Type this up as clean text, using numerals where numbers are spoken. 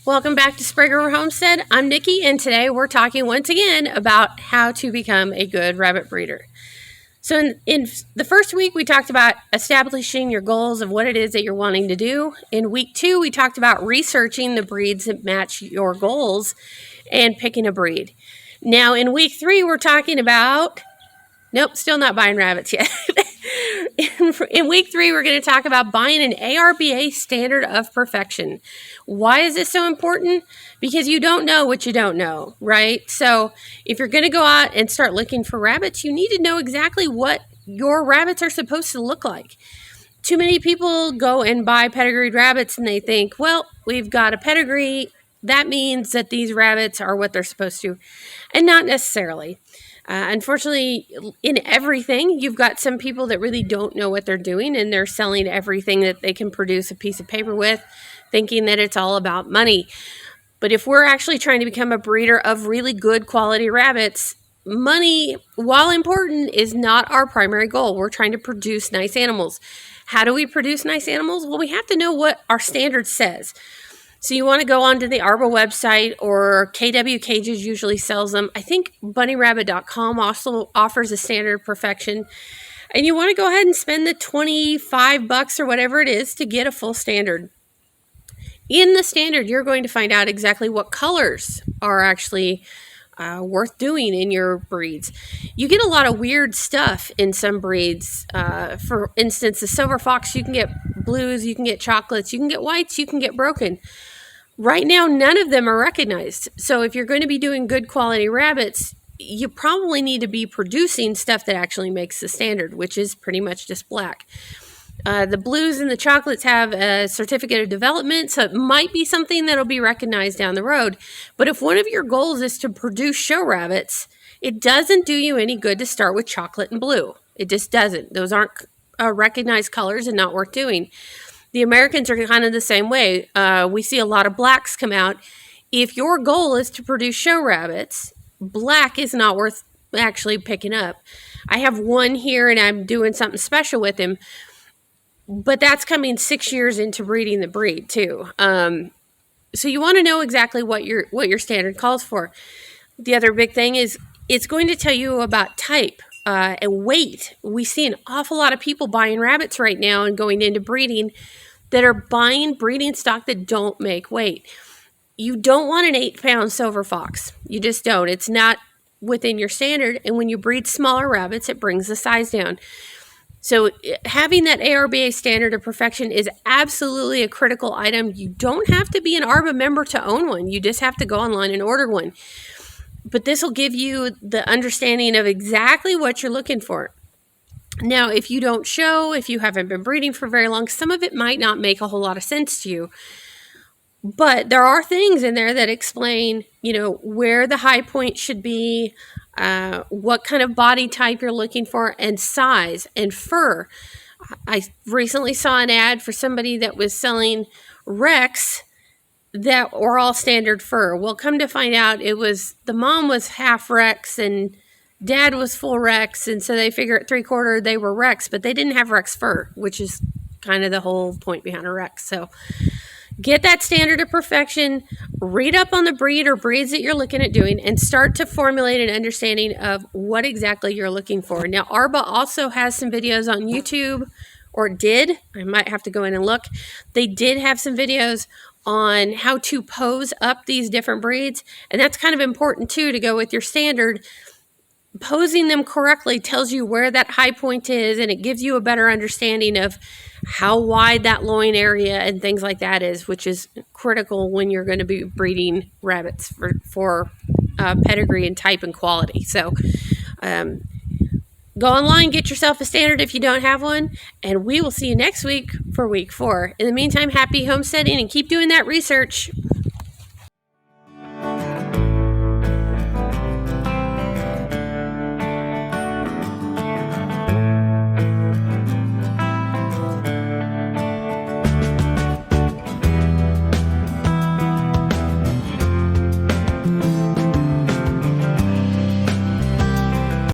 Welcome back to Sprague Homestead. I'm Nikki, and today we're talking once again about how to become a good rabbit breeder. So in the first week, we talked about establishing your goals of what it is that you're wanting to do. In week 2, we talked about researching the breeds that match your goals and picking a breed. Now in week 3, we're talking about, nope, still not buying rabbits yet. In week 3, we're going to talk about buying an ARBA standard of perfection. Why is this so important? Because you don't know what you don't know, right? So if you're going to go out and start looking for rabbits, you need to know exactly what your rabbits are supposed to look like. Too many people go and buy pedigreed rabbits and they think, well, we've got a pedigree. That means that these rabbits are what they're supposed to, and not necessarily. Unfortunately, in everything, you've got some people that really don't know what they're doing, and they're selling everything that they can produce a piece of paper with, thinking that it's all about money. But if we're actually trying to become a breeder of really good quality rabbits, money, while important, is not our primary goal. We're trying to produce nice animals. How do we produce nice animals? Well, we have to know what our standard says. So you want to go onto the ARBA website, or KW Cages usually sells them. I think bunnyrabbit.com also offers a standard of perfection. And you want to go ahead and spend the $25 or whatever it is to get a full standard. In the standard, you're going to find out exactly what colors are actually worth doing in your breeds. You get a lot of weird stuff in some breeds. For instance, the silver fox, you can get blues, you can get chocolates, you can get whites, you can get broken. Right now, none of them are recognized. So if you're going to be doing good quality rabbits, you probably need to be producing stuff that actually makes the standard, which is pretty much just black. The blues and the chocolates have a certificate of development, so it might be something that'll be recognized down the road. But if one of your goals is to produce show rabbits, it doesn't do you any good to start with chocolate and blue. It just doesn't. Those aren't recognized colors and not worth doing. The Americans are kind of the same way. We see a lot of blacks come out. If your goal is to produce show rabbits, black is not worth actually picking up. I have one here and I'm doing something special with him, but that's coming 6 years into breeding the breed too. So you want to know exactly what your standard calls for. The other big thing is it's going to tell you about type and weight. We see an awful lot of people buying rabbits right now and going into breeding that are buying breeding stock that don't make weight. You don't want an 8-pound silver fox. You just don't. It's not within your standard. And when you breed smaller rabbits, it brings the size down. So having that ARBA standard of perfection is absolutely a critical item. You don't have to be an ARBA member to own one. You just have to go online and order one. But this will give you the understanding of exactly what you're looking for. Now, if you don't show, if you haven't been breeding for very long, some of it might not make a whole lot of sense to you. But there are things in there that explain, where the high point should be, what kind of body type you're looking for, and size and fur. I recently saw an ad for somebody that was selling Rex that were all standard fur. Well, come to find out, the mom was half Rex and dad was full Rex, and so they figure at 3/4 they were Rex, but they didn't have Rex fur, which is kind of the whole point behind a Rex. So get that standard of perfection, read up on the breed or breeds that you're looking at doing, and start to formulate an understanding of what exactly you're looking for. Now, ARBA also has some videos on YouTube, or did. I might have to go in and look. They did have some videos on how to pose up these different breeds, and that's kind of important too to go with your standard. Posing them correctly tells you where that high point is, and it gives you a better understanding of how wide that loin area and things like that is, which is critical when you're going to be breeding rabbits for pedigree and type and quality. So go online, get yourself a standard if you don't have one, and we will see you next week for week 4. In the meantime, happy homesteading and keep doing that research.